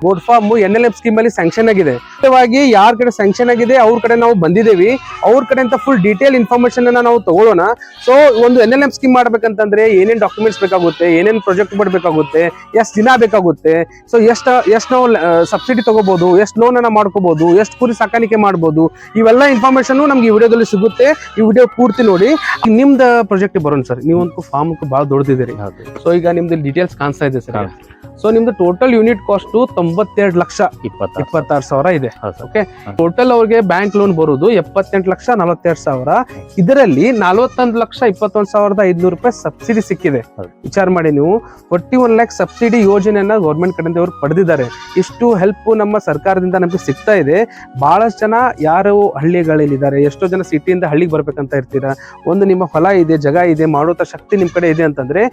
ಗೋಡ್ form NLM scheme ಅಲ್ಲಿ sanction ಆಗಿದೆ. ಯಾರ ಕಡೆ ಸ್ಯಾಂಕ್ಷನ್ ಆಗಿದೆ ಅವ್ರ ಕಡೆ ನಾವು ಬಂದಿದ್ದೇವೆ. ಅವ್ರ ಕಡೆ ಅಂತ ಫುಲ್ ಡೀಟೇಲ್ ಇನ್ಫಾರ್ಮೇಶನ್ ನಾವು ತಗೊಳ್ಳೋಣ. ಸೊ ಒಂದು NLM ಸ್ಕೀಮ್ ಮಾಡ್ಬೇಕಂತಂದ್ರೆ ಏನೇನ್ ಡಾಕ್ಯುಮೆಂಟ್ಸ್ ಬೇಕಾಗುತ್ತೆ, ಏನೇನ್ ಪ್ರಾಜೆಕ್ಟ್ ಮಾಡಬೇಕಾಗುತ್ತೆ, ಎಷ್ಟು ದಿನ ಬೇಕಾಗುತ್ತೆ, ಸೊ ಎಷ್ಟು ನಾವು ಸಬ್ಸಿಡಿ ತಗೋಬಹುದು, ಎಷ್ಟು ಲೋನ್ ಅನ್ನ ಮಾಡ್ಕೋಬಹುದು, ಎಷ್ಟು ಕುರಿ ಸಾಕಾಣಿಕೆ ಮಾಡಬಹುದು, ಇವೆಲ್ಲ ಇನ್ಫಾರ್ಮೇಶನ್ ನಮ್ಗೆ ಈ ವಿಡಿಯೋದಲ್ಲಿ ಸಿಗುತ್ತೆ. ಈ ವಿಡಿಯೋ ಪೂರ್ತಿ ನೋಡಿ. ನಿಮ್ದ ಪ್ರಾಜೆಕ್ಟ್ ಬರೋಣ ಸರ್. ನೀವೊಂದು ಫಾರ್ಮ್ ಬಹಳ ದೊಡ್ಡದಿದ್ದೀರಿ. ಸೊ ಈಗ ನಿಮ್ದು ಡೀಟೇಲ್ಸ್ ಕಾಣಿಸ್ತಾ ಇದೆ ಸರ್. ಸೊ ನಿಮ್ದು ಟೋಟಲ್ ಯೂನಿಟ್ ಕಾಸ್ಟ್ 92,26,000 ಇದೆ. ಓಕೆ, ಟೋಟಲ್ ಅವ್ರಿಗೆ ಬ್ಯಾಂಕ್ ಲೋನ್ ಬರುದು 78,42,000. ಇದರಲ್ಲಿ 41,21,500 ರೂಪಾಯಿ ಸಬ್ಸಿಡಿ ಸಿಕ್ಕಿದೆ. ವಿಚಾರ ಮಾಡಿ ನೀವು, 41 lakh ಸಬ್ಸಿಡಿ ಯೋಜನೆಯನ್ನ ಗೌರ್ಮೆಂಟ್ ಕಡೆಯಿಂದ ಅವರು ಪಡೆದಿದ್ದಾರೆ. ಇಷ್ಟು ಹೆಲ್ಪ್ ನಮ್ಮ ಸರ್ಕಾರದಿಂದ ನಮಗೆ ಸಿಗ್ತಾ ಇದೆ. ಬಹಳಷ್ಟು ಜನ ಯಾರು ಹಳ್ಳಿಗಳಲ್ಲಿದ್ದಾರೆ, ಎಷ್ಟೋ ಜನ ಸಿಟಿಯಿಂದ ಹಳ್ಳಿಗೆ ಬರ್ಬೇಕಂತ ಇರ್ತೀರಾ. ಒಂದು ನಿಮ್ಮ ಹೊಲ ಇದೆ, ಜಾಗ ಇದೆ, ಮಾಡುವಂತ ಶಕ್ತಿ ನಿಮ್ ಕಡೆ ಇದೆ ಅಂತಂದ್ರೆ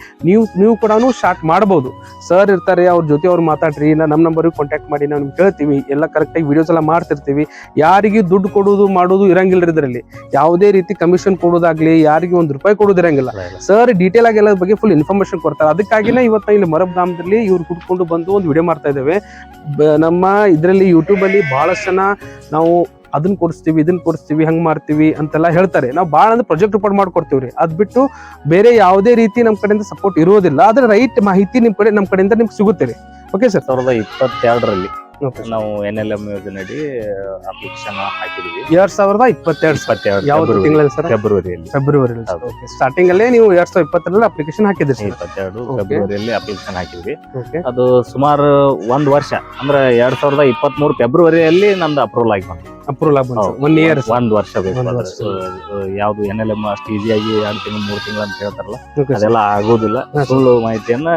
ನೀವು ಕೂಡ ಸ್ಟಾರ್ಟ್ ಮಾಡಬಹುದು. ಸರ್ ಇರ್ತಾರೆ, ಅವ್ರ ಜೊತೆ ಅವ್ರು ಮಾತಾಡ್ರಿ, ನಮ್ಮ ನಂಬರ್ ಕಾಂಟ್ಯಾಕ್ಟ್ ಮಾಡಿ, ನಾವು ನಿಮ್ಗೆ ಕೇಳ್ತೀವಿ. ಎಲ್ಲ ಕರೆಕ್ಟ್ ಆಗಿ ವಿಡಿಯೋಸ್ ಎಲ್ಲ ಮಾಡ್ತಿರ್ತೀವಿ. ಯಾರಿಗೆ ದುಡ್ಡು ಕೊಡೋದು ಮಾಡೋದು ಇರಂಗಿಲ್ಲ ಇದರಲ್ಲಿ. ಯಾವುದೇ ರೀತಿ ಕಮಿಷನ್ ಕೊಡೋದಾಗ್ಲಿ, ಯಾರಿಗೆ ₹1 ಕೊಡೋದು ಇರಂಗಿಲ್ಲ. ಸರ್ ಡೀಟೇಲ್ ಆಗಿ ಎಲ್ಲ ಬಗ್ಗೆ ಫುಲ್ ಇನ್ಫಾರ್ಮೇಶನ್ ಕೊಡ್ತಾರೆ. ಅದಕ್ಕಾಗಿನೇ ಇವತ್ತು ಇಲ್ಲಿ ಮರಬ್ ಗ್ರಾಮದಲ್ಲಿ ಇವ್ರು ಕುಟ್ಕೊಂಡು ಬಂದು ಒಂದು ವಿಡಿಯೋ ಮಾಡ್ತಾ ಇದ್ದೇವೆ. ನಮ್ಮ ಇದರಲ್ಲಿ ಯೂಟ್ಯೂಬ್ ಅಲ್ಲಿ ಬಹಳಷ್ಟು ಜನ ನಾವು ಅದನ್ನ ಕೊಡಿಸ್ತೀವಿ, ಇದನ್ನ ಕೊಡಿಸ್ತೀವಿ, ಹಂಗ್ ಮಾಡ್ತೀವಿ ಅಂತೆಲ್ಲ ಹೇಳ್ತಾರೆ. ನಾವು ಭಾಳ ಅಂದ್ರೆ ಪ್ರಾಜೆಕ್ಟ್ ರಿಪೋರ್ಟ್ ಮಾಡ್ಕೊಡ್ತೀವ್ರಿ. ಅದ್ ಬಿಟ್ಟು ಬೇರೆ ಯಾವುದೇ ರೀತಿ ನಮ್ ಕಡೆಯಿಂದ ಸಪೋರ್ಟ್ ಇರೋದಿಲ್ಲ. ಆದ್ರೆ ರೈಟ್ ಮಾಹಿತಿ ನಮ್ಮ ಕಡೆಯಿಂದ ನಿಮ್ಗೆ ಸಿಗುತ್ತೆ ರೀ. Okay sir. 2022ರಲ್ಲಿ ನಾವು NLM ಯೋಜನೆ ಅಡಿ ಅಪ್ಲಿಕೇಶನ್ ಹಾಕಿದ್ವಿ. 2022 ಯಾವ ತಿಂಗಳಲ್ಲಿ ಸರ್? ಫೆಬ್ರವರಿ. ಸ್ಟಾರ್ಟಿಂಗ್ ಅಲ್ಲೇ ನೀವು 2020 ಅಪ್ಲಿಕೇಶನ್ ಹಾಕಿದ್ರಿ. 22 ಫೆಬ್ರವರಿಯಲ್ಲಿ ಅಪ್ಲಿಕೇಶನ್ ಹಾಕಿದ್ವಿ. ಅದು ಸುಮಾರು 1 ವರ್ಷ ಅಂದ್ರೆ 2023 ಫೆಬ್ರವರಿಯಲ್ಲಿ ನಮ್ದು ಅಪ್ರೂವಲ್ ಆಗಿ ಬಂತು. 1 year, 1 ವರ್ಷ ಬೇಕು. ಯಾವ್ದು NLM ಅಷ್ಟು ಈಸಿಯಾಗಿ 2 ತಿಂಗಳು 3 ತಿಂಗಳು ಅಂತ ಹೇಳ್ತಾರಲ್ಲ, ಅದೆಲ್ಲ ಆಗೋದಿಲ್ಲ. ಸುಳ್ಳು ಮಾಹಿತಿಯನ್ನ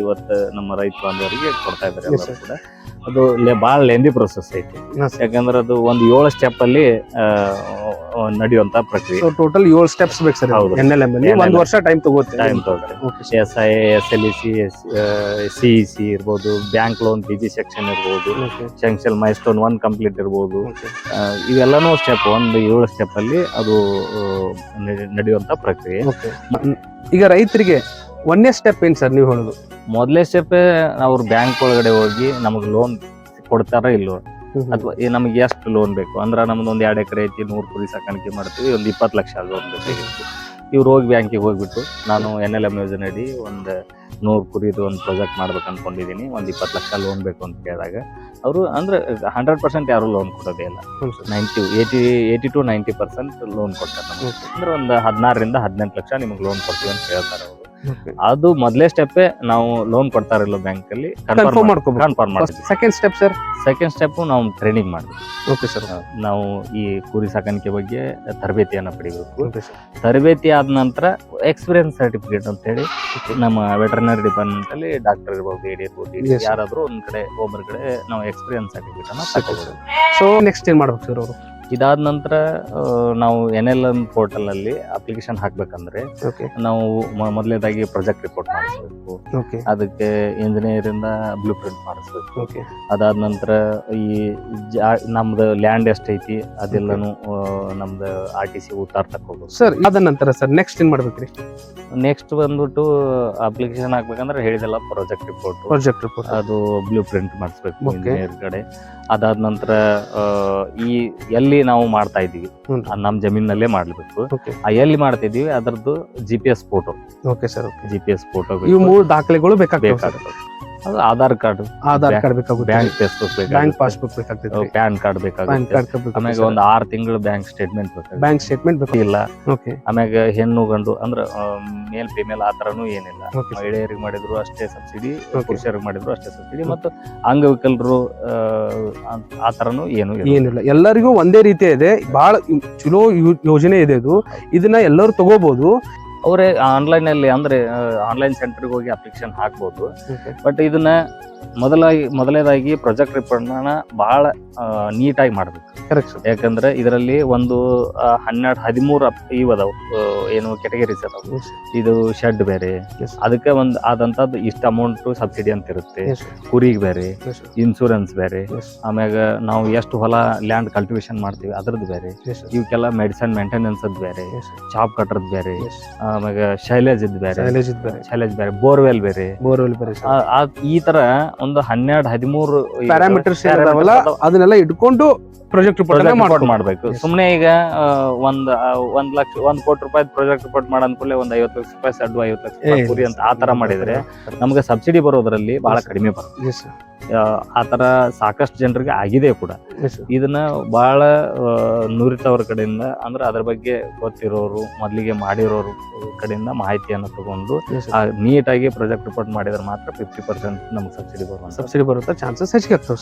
ಇವತ್ತು ನಮ್ಮ ರೈತ ಬಾಂಧವರಿಗೆ ಕೊಡ್ತಾ ಇದ್ದಾರೆ ಎಲ್ಲರೂ ಕೂಡ. ಅದು ಬಹಳ ಲೆಂದಿ ಪ್ರೊಸೆಸ್ ಐತಿ. ಯಾಕಂದ್ರೆ ಅದು ಒಂದು 7 ಸ್ಟೆಪ್ ಅಲ್ಲಿ ನಡೆಯುವಂತ ಪ್ರಕ್ರಿಯೆ. ಟೋಟಲ್ 7 ಸ್ಟೆಪ್ಸ್ ಬೇಕು ಸರ್. NLM ಅಲ್ಲಿ 1 ವರ್ಷ ಟೈಮ್ ತಗೋತೆ. SI, SLEC, CEC ಇರ್ಬೋದು, ಬ್ಯಾಂಕ್ ಲೋನ್ PG ಸೆಕ್ಷನ್ ಇರ್ಬೋದು, ಸೆಕ್ಷನ್ ಮೈಲ್ಸ್ಟೋನ್ 1 ಕಂಪ್ಲೀಟ್ ಇರ್ಬೋದು. ಇವೆಲ್ಲಾನು ಸ್ಟೆಪ್, ಒಂದು 7 ಸ್ಟೆಪ್ ಅಲ್ಲಿ ಅದು ನಡೆಯುವಂತ ಪ್ರಕ್ರಿಯೆ. ಈಗ ರೈತರಿಗೆ 1ನೇ ಸ್ಟೆಪ್ ಏನ್ ಸರ್ ನೀವು ಹೇಳೋದು? ಮೊದಲೇ ಸ್ಟೆಪ್ ಅವ್ರು ಬ್ಯಾಂಕ್ ಒಳಗಡೆ ಹೋಗಿ ನಮಗ್ ಲೋನ್ ಕೊಡ್ತಾರ ಇಲ್ವೋ, ಅಥವಾ ನಮ್ಗೆ ಎಷ್ಟು ಲೋನ್ ಬೇಕು ಅಂದ್ರೆ ನಮ್ದು 2 ಎಕರೆ ಐತಿ, 100 ಕುರಿ ಸಾಕಾಣಿಕೆ ಮಾಡ್ತೀವಿ, ಒಂದು 20 ಲಕ್ಷ ಲೋನ್ ಬೇಕಾಗಿತ್ತು. ಇವ್ರು ಹೋಗಿ ಬ್ಯಾಂಕಿಗೆ ಹೋಗ್ಬಿಟ್ಟು ನಾನು NLM ಯೋಜನೆ ಅಡಿ ಒಂದು 100 ಕುರಿದು ಒಂದು ಪ್ರಾಜೆಕ್ಟ್ ಮಾಡ್ಬೇಕು ಅನ್ಕೊಂಡಿದೀನಿ, ಒಂದು 20 ಲಕ್ಷ ಲೋನ್ ಬೇಕು ಅಂತ ಕೇಳಿದಾಗ ಅವರು ಅಂದ್ರೆ 100% ಯಾರು ಲೋನ್ ಕೊಡೋದೇ ಇಲ್ಲ. 80 to 90% ಲೋನ್ ಕೊಡ್ತಾರೆ. ಅಂದ್ರೆ ಒಂದು 16 ರಿಂದ 18 ಲಕ್ಷ ನಿಮ್ಗೆ ಲೋನ್ ಕೊಡ್ತೀವಿ ಅಂತ ಹೇಳ್ತಾರೆ ಅವರು. ಅದು ಮೊದಲೇ ಸ್ಟೆಪ್ ನಾವು ಲೋನ್ ಕೊಡ್ತಾರಿಲ್ಲ ಬ್ಯಾಂಕ್ ಅಲ್ಲಿ ಕನ್ಫರ್ಮ್ ಮಾಡ್ತೀವಿ. Second step sir? Second step ನಾವು ಟ್ರೈನಿಂಗ್ ಮಾಡ್ತೀವಿ. Okay sir. ನಾವು ಈ ಕುರಿ ಸಾಕಾಣಿಕೆ ಬಗ್ಗೆ ತರಬೇತಿಯನ್ನ ಪಡಿಬೇಕು. ತರಬೇತಿ ಆದ ನಂತರ ಎಕ್ಸ್ಪೀರಿಯನ್ಸ್ ಸರ್ಟಿಫಿಕೇಟ್ ಅಂತ ಹೇಳಿ ನಮ್ಮ ವೆಟರ್ನರಿ ಡಿಪಾರ್ಟ್ಮೆಂಟ್ ಅಲ್ಲಿ ಡಾಕ್ಟರ್ ಇರ್ಬೋದು, AD ಇರ್ಬೋದು, ಯಾರಾದ್ರೂ ಒಬ್ಬರ ಕಡೆ ನಾವು ಎಕ್ಸ್ಪೀರಿಯನ್ಸ್ ಸರ್ಟಿಫಿಕೇಟ್ ಅನ್ನ ತಗೋಬಹುದು. ಸೊ ನೆಕ್ಸ್ಟ್ ಏನ್ ಮಾಡ್ಬೇಕು ಸರ್ ಅವರು? ಇದಾದ ನಂತರ ನಾವು NLM ಪೋರ್ಟಲ್ ನಲ್ಲಿ ಅಪ್ಲಿಕೇಶನ್ ಹಾಕ್ಬೇಕಂದ್ರೆ ನಾವು ಮೊದಲೇದಾಗಿ ಪ್ರಾಜೆಕ್ಟ್ ರಿಪೋರ್ಟ್ ಮಾಡಿಸ್ಬೇಕು. ಅದಕ್ಕೆ ಇಂಜಿನಿಯರ್ ಇಂದ ಬ್ಲೂ ಪ್ರಿಂಟ್ ಮಾಡಿಸ್ಬೇಕು. ಅದಾದ ನಂತರ ಈ ನಮ್ದು ಲ್ಯಾಂಡ್ ಎಷ್ಟೈತಿ ಅದೆಲ್ಲಾನು ನಮ್ದು RTC ಉತ್ತಾರ ತಕೋಬೇಕು ಸರ್. ಅದ ನಂತರ ಸರ್ ನೆಕ್ಸ್ಟ್ ಏನ್ ಮಾಡ್ಬೇಕ್ರಿ? ನೆಕ್ಸ್ಟ್ ಬಂದ್ಬಿಟ್ಟು ಅಪ್ಲಿಕೇಶನ್ ಹಾಕ್ಬೇಕಂದ್ರೆ ಹೇಳಿದೆಲ್ಲ ಪ್ರಾಜೆಕ್ಟ್ ರಿಪೋರ್ಟ್ ಅದು ಬ್ಲೂ ಪ್ರಿಂಟ್ ಮಾಡಿಸ್ಬೇಕು ಇಂಜಿನಿಯರ್ ಕಡೆ. ಅದಾದ ನಂತರ ಈ ಎಲ್ಲಿ ನಾವು ಮಾಡ್ತಾ ಇದೀವಿ ನಮ್ ಜಮೀನಲ್ಲೇ ಮಾಡ್ಬೇಕು. ಎಲ್ಲಿ ಮಾಡ್ತಾ ಇದೀವಿ ಅದರದ್ದು GPS ಫೋಟೋ. GPS ಫೋಟೋ, ಇವು 3 ದಾಖಲೆಗಳು ಬೇಕಾಗ್ತವೆ. ಅದು ಆಧಾರ್ ಕಾರ್ಡ್ ಬೇಕಾಗುತ್ತೆ, ಬ್ಯಾಂಕ್ ಪಾಸ್ಬುಕ್ ಬೇಕಾಗ್ತದೆ, ಪ್ಯಾನ್ ಕಾರ್ಡ್ ಬೇಕಾಗುತ್ತೆ, ಆಮ್ಯಾಗ ಒಂದು 6 ತಿಂಗಳು ಬ್ಯಾಂಕ್ ಸ್ಟೇಟ್ಮೆಂಟ್ ಇಲ್ಲ. ಆಮ್ಯಾಗ ಹೆಣ್ಣು ಗಂಡು ಅಂದ್ರೆ ಮೇಲ್ ಫಿಮೇಲ್ ಆ ತರನು ಏನಿಲ್ಲ. ಮಹಿಳೆಯರಿಗೆ ಮಾಡಿದ್ರು ಅಷ್ಟೇ ಸಬ್ಸಿಡಿ, ಪುರುಷರಿಗೆ ಮಾಡಿದ್ರು ಅಷ್ಟೇ ಸಬ್ಸಿಡಿ, ಮತ್ತು ಅಂಗವಿಕಲರು ಆ ತರನು ಏನಿಲ್ಲ. ಎಲ್ಲರಿಗೂ ಒಂದೇ ರೀತಿ ಇದೆ. ಬಹಳ ಚಲೋ ಯೋಜನೆ ಇದೆ ಇದು. ಇದನ್ನ ಎಲ್ಲರೂ ತಗೋಬಹುದು. ಅವರೇ ಆನ್ಲೈನ್ ಅಲ್ಲಿ ಅಂದ್ರೆ ಆನ್ಲೈನ್ ಸೆಂಟರ್ಗೆ ಹೋಗಿ ಅಪ್ಲಿಕೇಶನ್ ಹಾಕ್ಬೋದು. ಬಟ್ ಇದನ್ನ ಮೊದಲೇದಾಗಿ ಪ್ರಾಜೆಕ್ಟ್ ರಿಪೋರ್ಟ್ ಬಹಳ ನೀಟಾಗಿ ಮಾಡ್ಬೇಕು. ಯಾಕಂದ್ರೆ ಇದರಲ್ಲಿ ಒಂದು 12-13 ಇದಾವ, ಏನು ಕ್ಯಾಟಗರೀಸ್ ಅದಾವ. ಇದು ಶೆಡ್ ಬೇರೆ, ಅದಕ್ಕೆ ಒಂದು ಆದಂತದ್ದು ಇಷ್ಟ ಅಮೌಂಟ್ ಸಬ್ಸಿಡಿ ಅಂತ ಇರುತ್ತೆ. ಕುರಿಗೆ ಬೇರೆ, ಇನ್ಶೂರೆನ್ಸ್ ಬೇರೆ, ಆಮ್ಯಾಗ ನಾವು ಎಷ್ಟು ಹೊಲ ಲ್ಯಾಂಡ್ ಕಲ್ಟಿವೇಶನ್ ಮಾಡ್ತೀವಿ ಅದ್ರದ್ದು ಬೇರೆ, ಇವಕ್ಕೆಲ್ಲ ಮೆಡಿಸಿನ್ ಮೇಂಟೆನೆನ್ಸ್ ಬೇರೆ, ಚಾಪ್ ಕಟ್ಟರ್ದ್ ಬೇರೆ, ಆಮ್ಯಾಗ ಶೈಲೇಜ್ ಇದ್ ಬೇರೆ, ಶೈಲೇಜ್ ಬೇರೆ, ಬೋರ್ವೆಲ್ ಬೇರೆ, ಈ ತರ ಒಂದು 12-13 ಪ್ಯಾರಾಮೀಟರ್ಸ್ ಅದನ್ನೆಲ್ಲ ಇಟ್ಕೊಂಡು ಪ್ರಾಜೆಕ್ಟ್ ರಿಪೋರ್ಟ್ ಮಾಡ್ಬೇಕು. ಸುಮ್ನೆ ಈಗ ಒಂದ್ ಕೋಟಿ ರೂಪಾಯಿ ಪ್ರಾಜೆಕ್ಟ್ ರಿಪೋರ್ಟ್ ಮಾಡಂದ್ಕೂಡಲೇ ಒಂದ್ 50 ಲಕ್ಷ ರೂಪಾಯಿ ಸಡ್ಡು, 50 ಲಕ್ಷ ರೂಪಾಯಿ ಕುರಿ ಅಂತ ಆ ತರ ಮಾಡಿದ್ರೆ ನಮ್ಗೆ ಸಬ್ಸಿಡಿ ಬರೋದ್ರಲ್ಲಿ ಬಹಳ ಕಡಿಮೆ ಬರುತ್ತೆ. ಆತರ ಸಾಕಷ್ಟು ಜನರಿಗೆ ಆಗಿದೆ ಕೂಡ. ಇದನ್ನ ಬಹಳ ನುರಿತವ್ರ ಕಡೆಯಿಂದ ಅಂದ್ರೆ ಅದ್ರ ಬಗ್ಗೆ ಗೊತ್ತಿರೋರು, ಮೊದ್ಲಿಗೆ ಮಾಡಿರೋರು ಕಡೆಯಿಂದ ಮಾಹಿತಿಯನ್ನು ತಗೊಂಡು ನೀಟಾಗಿ ಪ್ರಾಜೆಕ್ಟ್ ರಿಪೋರ್ಟ್ ಮಾಡಿದ್ರೆ ಮಾತ್ರ 50% ನಮ್ಗೆ ಸಬ್ಸಿಡಿ ಬರುತ್ತೆ ಚಾನ್ಸಸ್ ಹೆಚ್ಚಿಗೆ ಆಗ್ತವೆ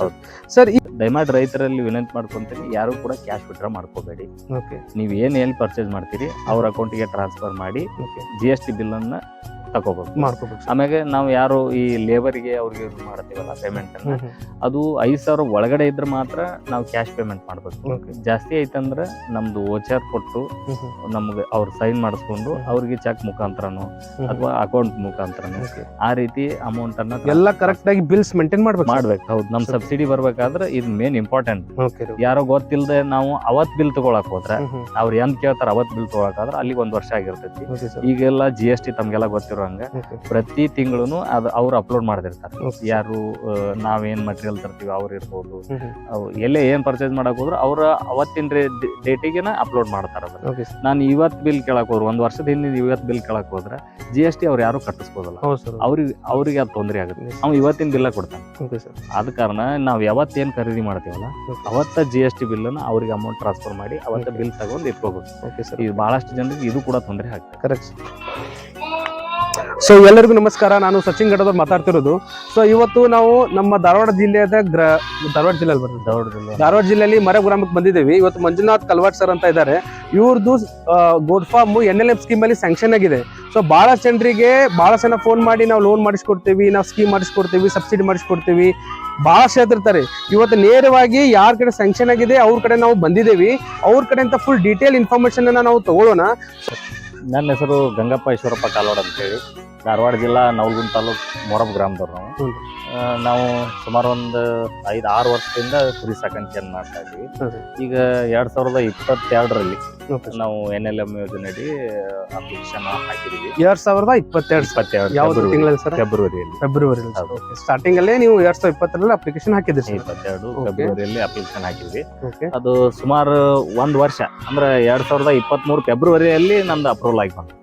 ಸರ್. ದಯಮಾಡಿ ರೈತರಲ್ಲಿ ವಿನಂತಿ ಮಾಡ್ಕೊಂತೀನಿ, ಯಾರು ಕೂಡ ಕ್ಯಾಶ್ ವಿಡ್ರಾ ಮಾಡ್ಕೋಬೇಡಿ. ನೀವ್ ಏನ್ ಪರ್ಚೇಸ್ ಮಾಡ್ತೀರಿ ಅವ್ರ ಅಕೌಂಟಿಗೆ ಟ್ರಾನ್ಸ್ಫರ್ ಮಾಡಿ GST ಬಿಲ್ ಅನ್ನ ಮಾಡ್ಕೋಬೇಕು. ಆಮೇಲೆ ನಾವು ಯಾರು ಈ ಲೇಬರ್ಗೆ ಅವ್ರಿಗೆ ಮಾಡ್ತೀವಲ್ಲ ಪೇಮೆಂಟ್ ಅನ್ನ, ಅದು 5,000 ಒಳಗಡೆ ಇದ್ರೆ ಮಾತ್ರ ನಾವು ಕ್ಯಾಶ್ ಪೇಮೆಂಟ್ ಮಾಡ್ಬೇಕು. ಜಾಸ್ತಿ ಐತಂದ್ರೆ ನಮ್ದು ವೋಚರ್ ಕೊಟ್ಟು ನಮ್ಗೆ ಅವ್ರು ಸೈನ್ ಮಾಡಿಸ್ಕೊಂಡು ಅವ್ರಿಗೆ ಚೆಕ್ ಮುಖಾಂತರನು ಅಥವಾ ಅಕೌಂಟ್ ಮುಖಾಂತರನು ಆ ರೀತಿ ಅಮೌಂಟ್ ಅನ್ನ ಎಲ್ಲ ಕರೆಕ್ಟ್ ಆಗಿ ಬಿಲ್ಸ್ ಮೇಂಟೈನ್ ಮಾಡ್ಬೇಕು. ಹೌದು, ನಮ್ ಸಬ್ಸಿಡಿ ಬರ್ಬೇಕಾದ್ರೆ ಇದು ಮೇನ್ ಇಂಪಾರ್ಟೆಂಟ್. ಯಾರೋ ಗೊತ್ತಿಲ್ಲದೆ ನಾವು ಅವತ್ ಬಿಲ್ ತಗೊಳಕ್ ಹೋದ್ರೆ ಅವ್ರು ಏನ್ ಕೇಳ್ತಾರ ಅವತ್ ಬಿಲ್ ತಗೊಳಕಾದ್ರೆ ಅಲ್ಲಿಗೆ 1 ವರ್ಷ ಆಗಿರ್ತೈತಿ. ಈಗೆಲ್ಲ GST ತಮ್ಗೆಲ್ಲ ಗೊತ್ತಿರೋ ಹಂಗ ಪ್ರತಿ ತಿಂಗಳು ಅದು ಅವ್ರು ಅಪ್ಲೋಡ್ ಮಾಡ್ತಿರ್ತಾರೆ. ಯಾರು ನಾವೇನ್ ಮಟೀರಿಯಲ್ ತರ್ತೀವಿ ಅವ್ರು ಇರ್ಬೋದು, ಎಲ್ಲೇ ಏನ್ ಪರ್ಚೇಸ್ ಮಾಡಕ್ ಹೋದ್ರು ಅವ್ರ ಅವತ್ತಿನ ಡೇಟಿಗೆ ಅಪ್ಲೋಡ್ ಮಾಡ್ತಾರ. ನಾನು ಇವತ್ ಬಿಲ್ ಕೇಳಕ್ ಹೋದ್ರು, 1 ವರ್ಷದ ಹಿಂದೆ ಇವತ್ ಬಿಲ್ ಕೇಳಕ್ ಹೋದ್ರೆ GST ಅವ್ರು ಯಾರು ಕಟ್ಟಿಸ್ಬೋದಲ್ಲ, ಅವ್ರಿಗೆ ಅದು ತೊಂದರೆ ಆಗುತ್ತೆ. ಅವ್ನು ಇವತ್ತಿನ ಬಿಲ್ಲ ಕೊಡ್ತಾನೆ. ಆದ ಕಾರಣ ನಾವ್ ಯಾವತ್ತೇನ್ ಖರೀದಿ ಮಾಡ್ತೀವಲ್ಲ ಅವತ್ತ GST ಬಿಲ್ ಅನ್ನ ಅವ್ರಿಗೆ ಅಮೌಂಟ್ ಟ್ರಾನ್ಸ್ಫರ್ ಮಾಡಿ ಅವತ್ತ ಬಿಲ್ ತಗೊಂಡು ಇಟ್ಕೋಬೇಕು. ಇದು ಬಹಳಷ್ಟು ಜನರಿಗೆ ಇದು ಕೂಡ ತೊಂದರೆ ಆಗ್ತದೆ. ಕರೆಕ್ಟ್. ಸೊ ಎಲ್ಲರಿಗೂ ನಮಸ್ಕಾರ, ನಾನು ಸಚಿನ್ ಗಡದವ್ರು ಮಾತಾಡ್ತಿರೋದು. ಸೊ ಇವತ್ತು ನಾವು ನಮ್ಮ ಧಾರವಾಡ ಜಿಲ್ಲೆಯಾದ ಧಾರವಾಡ ಜಿಲ್ಲೆಯಲ್ಲಿ ಮರೆ ಗ್ರಾಮಕ್ಕೆ ಬಂದಿದ್ದೇವೆ. ಇವತ್ತು ಮಂಜುನಾಥ್ ಕಲ್ವಾಟ್ ಸರ್ ಅಂತ ಇದ್ದಾರೆ. ಇವ್ರದ್ದು ಗೋಡ್ ಫಾರ್ಮ್ NLM ಸ್ಕೀಮ್ ಅಲ್ಲಿ ಸ್ಯಾಂಕ್ಷನ್ ಆಗಿದೆ. ಸೊ ಬಹಳ ಜನರಿಗೆ ಬಹಳ ಜನ ಫೋನ್ ಮಾಡಿ ನಾವು ಲೋನ್ ಮಾಡಿಸ್ಕೊಡ್ತೀವಿ, ನಾವು ಸ್ಕೀಮ್ ಮಾಡಿಸ್ಕೊಡ್ತೀವಿ, ಸಬ್ಸಿಡಿ ಮಾಡಿಸ್ಕೊಡ್ತೀವಿ, ಬಹಳ ಹೇಳ್ತಿರ್ತಾರೆ. ಇವತ್ತು ನೇರವಾಗಿ ಯಾರ ಕಡೆ ಸ್ಯಾಂಕ್ಷನ್ ಆಗಿದೆ ಅವ್ರ ಕಡೆ ನಾವು ಬಂದಿದ್ದೇವೆ. ಅವ್ರ ಕಡೆ ಅಂತ ಫುಲ್ ಡೀಟೇಲ್ ಇನ್ಫಾರ್ಮೇಶನ್ ನಾವು ತಗೊಳ್ಳೋಣ. ನನ್ನ ಹೆಸರು ಗಂಗಪ್ಪ ಈಶ್ವರಪ್ಪ ಕಾಲೋಡ್ ಅಂತ ಹೇಳಿ, ಧಾರವಾಡ ಜಿಲ್ಲಾ ನವಲಗುಂದ ತಾಲೂಕ್ ಮೊರಬ್ ಗ್ರಾಮದವ್ರು. ನಾವು ಸುಮಾರು ಒಂದು 5-6 ವರ್ಷದಿಂದ ಕುರಿ ಸಾಕಾಣಿಕೆಯನ್ನು ಮಾಡ್ತಾ ಇದ್ದೀವಿ. ಈಗ 2022ರಲ್ಲಿ ನಾವು NLM ಯೋಜನೆಯಡಿ ಅಪ್ಲಿಕೇಶನ್ ಹಾಕಿದೀವಿ. 2022 ಫೆಬ್ರವರಿಯಲ್ಲಿ ಸ್ಟಾರ್ಟಿಂಗ್ ಅಲ್ಲೇ ನೀವು 2022 ಅಪ್ಲಿಕೇಶನ್ ಹಾಕಿದ್ರಿ. 22 ಫೆಬ್ರವರಿಯಲ್ಲಿ ಅಪ್ಲಿಕೇಶನ್ ಹಾಕಿದ್ವಿ. ಅದು ಸುಮಾರು 1 ವರ್ಷ ಅಂದ್ರೆ 2023 ಫೆಬ್ರವರಿಯಲ್ಲಿ ನಮ್ದು ಅಪ್ರೂವಲ್ ಆಗಿ ಬಂತು.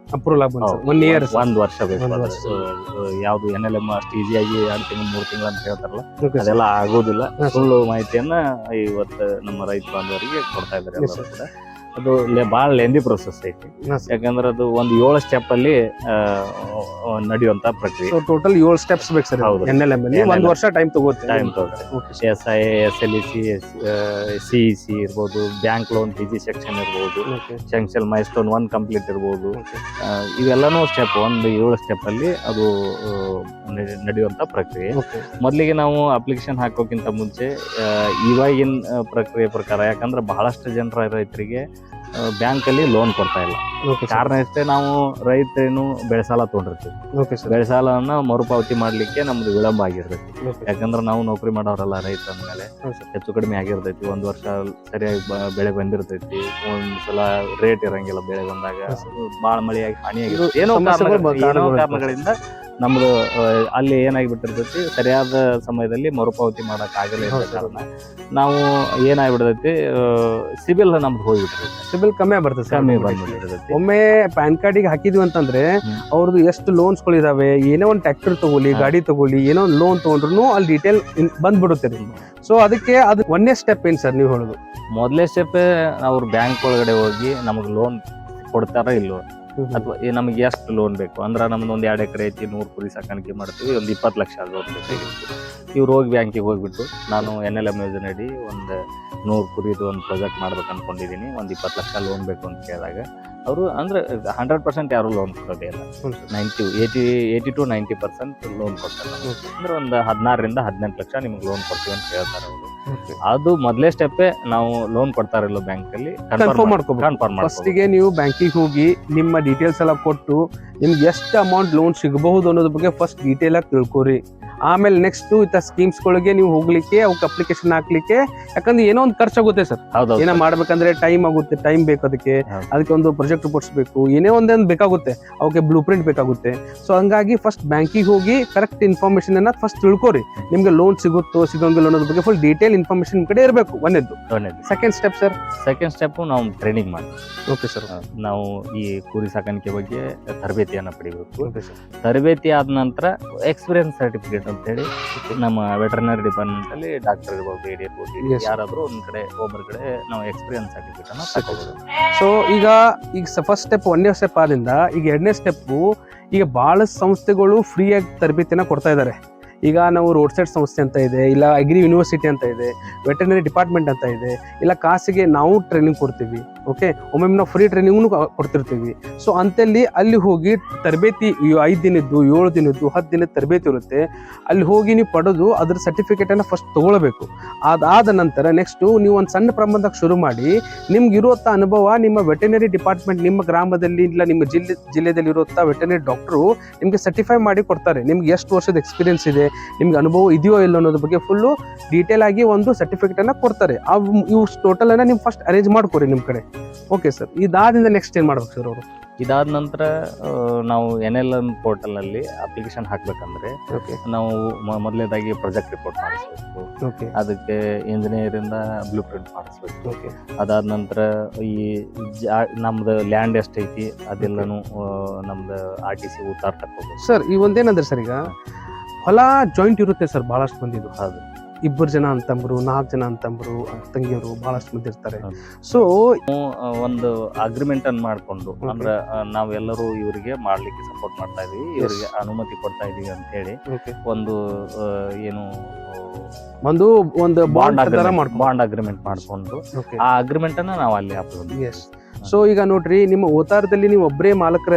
1 ವರ್ಷ ಬೇಕು. ಯಾವ್ದು NLM ಅಷ್ಟು ಈಸಿಯಾಗಿ 2 ತಿಂಗಳು 3 ತಿಂಗಳು ಅಂತ ಹೇಳ್ತಾರಲ್ಲ, ಅದೆಲ್ಲ ಆಗೋದಿಲ್ಲ. ಸುಳ್ಳು ಮಾಹಿತಿಯನ್ನ ಇವತ್ತು ನಮ್ಮ ರೈತ ಬಾಂಧವರಿಗೆ ಕೊಡ್ತಾ ಇದ್ದಾರೆ. ಅದು ಬಹಳ ಲೆಂದಿ ಪ್ರೊಸೆಸ್ ಐತಿ. ಯಾಕಂದ್ರೆ ಅದು ಒಂದು 7 ಸ್ಟೆಪ್ ಅಲ್ಲಿ ನಡೆಯುವಂತ ಪ್ರಕ್ರಿಯೆ. ಟೋಟಲ್ 7 ಸ್ಟೆಪ್ಸ್ ಬೇಕು ಸರ್. NLM ಅಲ್ಲಿ 1 ವರ್ಷ ಟೈಮ್ ತಗೋತೀವಿ. SI, SLEC, CEC ಇರ್ಬೋದು, ಬ್ಯಾಂಕ್ ಲೋನ್ PG ಸೆಕ್ಷನ್ ಇರ್ಬೋದು, ಸೆಕ್ಷನ್ ಮೈಲ್ಸ್ಟೋನ್ 1 ಕಂಪ್ಲೀಟ್ ಇರ್ಬೋದು. ಇವೆಲ್ಲಾನು ಸ್ಟೆಪ್ 7 ಸ್ಟೆಪ್ ಅಲ್ಲಿ ಅದು ನಡೆಯುವಂತ ಪ್ರಕ್ರಿಯೆ. ಮೊದಲಿಗೆ ನಾವು ಅಪ್ಲಿಕೇಶನ್ ಹಾಕೋಕ್ಕಿಂತ ಮುಂಚೆ ಇವಾಗಿನ ಪ್ರಕ್ರಿಯೆ ಪ್ರಕಾರ, ಯಾಕಂದ್ರೆ ಬಹಳಷ್ಟು ಜನರ ರೈತರಿಗೆ ಬ್ಯಾಂಕ್ ಅಲ್ಲಿ ಲೋನ್ ಕೊಡ್ತಾ ಇಲ್ಲ. ಕಾರಣ ಇಷ್ಟೇ, ನಾವು ರೈತರೇನು ಬೆಳೆಸಾಲ ತಗೊಂಡಿರ್ತೀವಿ. ಬೆಳೆಸಾಲನ್ನ ಮರುಪಾವತಿ ಮಾಡ್ಲಿಕ್ಕೆ ನಮ್ದು ವಿಳಂಬ ಆಗಿರ್ತೈತಿ. ಯಾಕಂದ್ರೆ ನಾವು ನೌಕರಿ ಮಾಡೋರಲ್ಲ, ರೈತ ಅಂದ್ಮೇಲೆ ಹೆಚ್ಚು ಕಡಿಮೆ ಆಗಿರ್ತೈತಿ. 1 ವರ್ಷ ಸರಿಯಾಗಿ ಬೆಳೆ ಬಂದಿರ್ತೈತಿ, ಒಂದ್ಸಲ ರೇಟ್ ಇರಂಗಿಲ್ಲ. ಬೆಳೆ ಬಂದಾಗ ಬಾಳ ಮಳೆಯಾಗಿ ಹಾನಿಯಾಗಿರುತ್ತೆ. ಏನೋ ಕಾರಣಗಳಿಂದ ನಮ್ದು ಅಲ್ಲಿ ಏನಾಗಿಬಿಟ್ಟಿರ್ತೈತಿ, ಸರಿಯಾದ ಸಮಯದಲ್ಲಿ ಮರುಪಾವತಿ ಮಾಡಕ್ ಆಗಲ್ಲ ಇರೋ ಕಾರಣ ನಾವು ಏನಾಗ್ಬಿಡ್ತೈತಿ, ಸಿಬಿಲ್ ನಮ್ದು ಹೋಗ್ಬಿಟ್ಟಿರ್ತೈತಿ. ಸಿಬಿಲ್ ಕಮ್ಮಿ ಬಂದ್ಬಿಟ್ಟಿರ್ತೈತಿ. ಒಮ್ಮೆ ಪ್ಯಾನ್ ಕಾರ್ಡಿಗೆ ಹಾಕಿದ್ವಿ ಅಂತಂದ್ರೆ ಅವ್ರದ್ದು ಎಷ್ಟು ಲೋನ್ಸ್ಗಳು ಇದಾವೆ, ಏನೋ ಒಂದು ಟ್ರ್ಯಾಕ್ಟರ್ ತಗೊಳ್ಳಿ, ಗಾಡಿ ತಗೊಳ್ಳಿ, ಏನೋ ಒಂದು ಲೋನ್ ತಗೊಂಡ್ರು ಅಲ್ಲಿ ಡೀಟೇಲ್ ಬಂದ್ಬಿಡುತ್ತೆ. ಸೊ ಅದಕ್ಕೆ ಅದು 1ನೇ ಸ್ಟೆಪ್ ಏನ್ ಸರ್ ನೀವು ಹೇಳೋದು? ಮೊದಲೇ ಸ್ಟೆಪ್ ಅವ್ರು ಬ್ಯಾಂಕ್ ಒಳಗಡೆ ಹೋಗಿ ನಮಗ್ ಲೋನ್ ಕೊಡ್ತಾರ ಇಲ್ವೋ, ಅಥವಾ ನಮ್ಗೆ ಎಷ್ಟು ಲೋನ್ ಬೇಕು ಅಂದ್ರೆ ನಮ್ದು 1 2 ಎಕರೆ ಐತಿ, 100 ಕುರಿ ಸಾಕಾಣಿಕೆ ಮಾಡ್ತೀವಿ, ಒಂದು 20 ಲಕ್ಷ ಲೋನ್ ಬೇಕಾಗಿತ್ತು. ಇವ್ರು ಹೋಗಿ ಬ್ಯಾಂಕಿಗೆ ಹೋಗ್ಬಿಟ್ಟು ನಾನು NLM ಯೋಜನೆಯಡಿ ಒಂದು 100 ಕುರಿದು ಒಂದು ಪ್ರಾಜೆಕ್ಟ್ ಮಾಡ್ಬೇಕು ಅನ್ಕೊಂಡಿದೀನಿ, ಒಂದು 20 ಲಕ್ಷ ಲೋನ್ ಬೇಕು ಅಂತ ಕೇಳಿದಾಗ ಅವರು ಅಂದ್ರೆ 100% ಯಾರು ಲೋನ್ ಕೊಡೋದೇ ಇಲ್ಲ. 80 to 90% ಲೋನ್ ಕೊಡ್ತಾರೆ. ಅಂದ್ರೆ ಒಂದು 16ರಿಂದ 18 ಲಕ್ಷ ನಿಮ್ಗೆ ಲೋನ್ ಕೊಡ್ತೀವಿ ಅಂತ ಹೇಳ್ತಾರೆ ಅವರು. ಅದು ಮೊದಲೇ ಸ್ಟೆಪ್. ನಾವು ಲೋನ್ ಕೊಡ್ತಾರಿಲ್ಲ ಬ್ಯಾಂಕ್ ಅಲ್ಲಿ ಕನ್ಫರ್ಮ್ ಮಾಡ್ಕೋಬೇಕು. ಫಸ್ಟಿಗೆ ನೀವು ಬ್ಯಾಂಕಿಗೆ ಹೋಗಿ ನಿಮ್ಮ ಡೀಟೇಲ್ಸ್ ಎಲ್ಲ ಕೊಟ್ಟು ನಿಮ್ಗೆ ಎಷ್ಟು ಅಮೌಂಟ್ ಲೋನ್ ಸಿಗಬಹುದು ಅನ್ನೋದ್ರ ಬಗ್ಗೆ ಫಸ್ಟ್ ಡೀಟೇಲ್ ಆಗಿ ತಿಳ್ಕೊರಿ. ಆಮೇಲೆ ನೆಕ್ಸ್ಟ್ ಇಂಥ ಸ್ಕೀಮ್ಸ್ಗಳಿಗೆ ನೀವು ಹೋಗ್ಲಿಕ್ಕೆ ಅವಕ್ಕೆ ಅಪ್ಲಿಕೇಶನ್ ಹಾಕ್ಲಿಕ್ಕೆ, ಯಾಕಂದ್ರೆ ಏನೋ ಒಂದು ಖರ್ಚಾಗುತ್ತೆ ಸರ್. ಹೌದೌದು ಏನೋ ಮಾಡ್ಬೇಕಂದ್ರೆ ಟೈಮ್ ಆಗುತ್ತೆ, ಟೈಮ್ ಬೇಕು ಅದಕ್ಕೆ. ಹೌದು. ಅದಕ್ಕೆ ಒಂದು ಪ್ರಾಜೆಕ್ಟ್ ರಿಪೋರ್ಟ್ಸ್ ಬೇಕು, ಏನೇ ಒಂದೇನು ಬೇಕಾಗುತ್ತೆ, ಅವಕ್ಕೆ ಬ್ಲೂ ಪ್ರಿಂಟ್ ಬೇಕಾಗುತ್ತೆ. ಸೊ ಹಂಗಾಗಿ ಫಸ್ಟ್ ಬ್ಯಾಂಕಿಗೆ ಹೋಗಿ ಕರೆಕ್ಟ್ ಇನ್ಫಾರ್ಮೇಶನ್ ಅನ್ನ ಫಸ್ಟ್ ತಿಳ್ಕೊರಿ. ನಿಮ್ಗೆ ಲೋನ್ ಸಿಗುತ್ತೋ ಸಿಗೋಂಗಿಲ್ಲ ಅನ್ನೋದ್ರ ಬಗ್ಗೆ ಫುಲ್ ಡೀಟೇಲ್ ಇನ್ಫಾರ್ಮೇಶನ್ ಕಡೆ ಇರಬೇಕು ಒಂದೇದ್ದು. Second step sir? Second step ನಾವು ಟ್ರೈನಿಂಗ್ ಮಾಡಿ, ಓಕೆ ಸರ್. ನಾವು ಈ ಕುರಿ ಸಾಕಾಣಿಕೆ ಬಗ್ಗೆ ತರಬೇತಿಯನ್ನ ಪಡಿಬೇಕು. Okay sir. ತರಬೇತಿ ಆದ ನಂತರ ಎಕ್ಸ್ಪೀರಿಯನ್ಸ್ ಸರ್ಟಿಫಿಕೇಟ್ ಅಂತ ಹೇಳಿ ನಮ್ಮ ವೆಟರ್ನರಿ ಡಿಪಾರ್ಟ್ಮೆಂಟ್ ಅಲ್ಲಿ ಡಾಕ್ಟರ್ ಇರ್ಬೋದು, AD ಇರ್ಬೋದು, Yes. ಯಾರಾದ್ರೂ ಒಬ್ಬರ ಕಡೆ ನಾವು ಎಕ್ಸ್ಪೀರಿಯನ್ಸ್ ಸರ್ಟಿಫಿಕೇಟ್ ಅನ್ನ ತಗೋಬಹುದು. ಸೊ ಈಗ ಫಸ್ಟ್ ಸ್ಟೆಪ್, 1ನೇ ಸ್ಟೆಪ್ ಆದಿಂದ ಈಗ 2ನೇ ಸ್ಟೆಪ್, ಈಗ ಬಹಳ ಸಂಸ್ಥೆಗಳು ಫ್ರೀಯಾಗಿ ತರಬೇತಿನ ಕೊಡ್ತಾ ಇದ್ದಾರೆ. ಈಗ ನಾವು ರೋಡ್ ಸೈಡ್ ಸಂಸ್ಥೆ ಅಂತ ಇದೆ, ಇಲ್ಲ ಅಗ್ರಿ ಯೂನಿವರ್ಸಿಟಿ ಅಂತ ಇದೆ, ವೆಟರ್ನರಿ ಡಿಪಾರ್ಟ್ಮೆಂಟ್ ಅಂತ ಇದೆ, ಇಲ್ಲ ಖಾಸಗಿ ನಾವು ಟ್ರೈನಿಂಗ್ ಕೊಡ್ತೀವಿ. ಓಕೆ, ಒಮ್ಮೊಮ್ಮೆ ನಾವು ಫ್ರೀ ಟ್ರೈನಿಂಗ್ನು ಕೊಡ್ತಿರ್ತೀವಿ. ಸೊ ಅಂತಲ್ಲಿ ಅಲ್ಲಿ ಹೋಗಿ ತರಬೇತಿ 5 ದಿನದ್ದು, 7 ದಿನದ್ದು, 10 ದಿನದ ತರಬೇತಿ ಇರುತ್ತೆ. ಅಲ್ಲಿ ಹೋಗಿ ನೀವು ಪಡೆದು ಅದ್ರ ಸರ್ಟಿಫಿಕೇಟ್ ಅನ್ನ ಫಸ್ಟ್ ತಗೊಳ್ಬೇಕು. ಅದಾದ ನಂತರ ನೆಕ್ಸ್ಟ್ ನೀವು ಒಂದು ಸಣ್ಣ ಪ್ರಮಾಣದಾಗ ಶುರು ಮಾಡಿ, ನಿಮ್ಗೆ ಇರುವಂತ ಅನುಭವ ನಿಮ್ಮ ವೆಟರ್ನರಿ ಡಿಪಾರ್ಟ್ಮೆಂಟ್ ನಿಮ್ಮ ಗ್ರಾಮದಲ್ಲಿ ಇಲ್ಲ ನಿಮ್ಮ ಜಿಲ್ಲೆಯಲ್ಲಿ ಇರುವಂತ ವೆಟರ್ನರಿ ಡಾಕ್ಟರು ನಿಮ್ಗೆ ಸರ್ಟಿಫೈ ಮಾಡಿ ಕೊಡ್ತಾರೆ. ನಿಮ್ಗೆ ಎಷ್ಟು ವರ್ಷದ ಎಕ್ಸ್ಪೀರಿಯನ್ಸ್ ಇದೆ, ನಿಮ್ಗೆ ಅನುಭವ ಇದೆಯೋ ಇಲ್ಲ ಅನ್ನೋದ್ರ ಬಗ್ಗೆ ಫುಲ್ಲು ಡೀಟೇಲ್ ಆಗಿ ಒಂದು ಸರ್ಟಿಫಿಕೇಟ್ ಅನ್ನ ಕೊಡ್ತಾರೆ. ಇವು ಟೋಟಲ್ ಅನ್ನ ನೀವು ಫಸ್ಟ್ ಅರೇಂಜ್ ಮಾಡ್ಕೊರಿ ನಿಮ್ ಕಡೆ. Okay sir. ಇದಾದಿಂದ ನೆಕ್ಸ್ಟ್ ಏನ್ ಮಾಡ್ಬೇಕು ಸರ್ ಅವರು? ಇದಾದ ನಂತರ ನಾವು NLM ಪೋರ್ಟಲ್ ಅಲ್ಲಿ ಅಪ್ಲಿಕೇಶನ್ ಹಾಕ್ಬೇಕಂದ್ರೆ ನಾವು ಮೊದಲನೇದಾಗಿ ಪ್ರಾಜೆಕ್ಟ್ ರಿಪೋರ್ಟ್ ಮಾಡಿಸ್ಬೇಕು. ಅದಕ್ಕೆ ಇಂಜಿನಿಯರ್ ಇಂದ ಬ್ಲೂ ಪ್ರಿಂಟ್ ಮಾಡಿಸ್ಬೇಕು. ಅದಾದ ನಂತರ ಈ ನಮ್ದು ಲ್ಯಾಂಡ್ ಎಷ್ಟೈತಿ ಅದೆಲ್ಲನು ನಮ್ದು RTC ಉತ್ತಾರ ತಗೋಬೇಕು ಸರ್. ಈ ಒಂದೇನಂದ್ರೆ ಸರ್, ಈಗ ಹೊಲ ಜಾಯಿಂಟ್ ಇರುತ್ತೆ ಸರ್ ಬಹಳಷ್ಟು ಮಂದಿದು. ಹೌದು, 2 ಜನ ಅಂತಂಬ್ರು, 4 ಜನ ಅಂತಂಬ್ರು, ತಂಗಿಯರು ಬಹಳಷ್ಟು ಮಂದಿ ಇರ್ತಾರೆ. ಸೊ ಒಂದು ಅಗ್ರಿಮೆಂಟ್ ಅನ್ನು ಮಾಡ್ಕೊಂಡು, ಅಂದ್ರೆ ನಾವೆಲ್ಲರೂ ಇವರಿಗೆ ಮಾಡ್ಲಿಕ್ಕೆ ಸಪೋರ್ಟ್ ಮಾಡ್ತಾ ಇದೀವಿ, ಇವರಿಗೆ ಅನುಮತಿ ಕೊಡ್ತಾ ಇದೀವಿ ಅಂತ ಹೇಳಿ ಒಂದು ಏನು ಒಂದು ಬಾಂಡ್ ಅಗ್ರಿಮೆಂಟ್ ಮಾಡ್ಕೊಂಡು ಆ ಅಗ್ರಿಮೆಂಟ್ ಅನ್ನ ನಾವು ಅಲ್ಲಿ ಅಪ್ಲೋಡ್. ಸೊ ಈಗ ನೋಡ್ರಿ, ನಿಮ್ಮ ಓತಾರದಲ್ಲಿ ನೀವು ಒಬ್ಬರೇ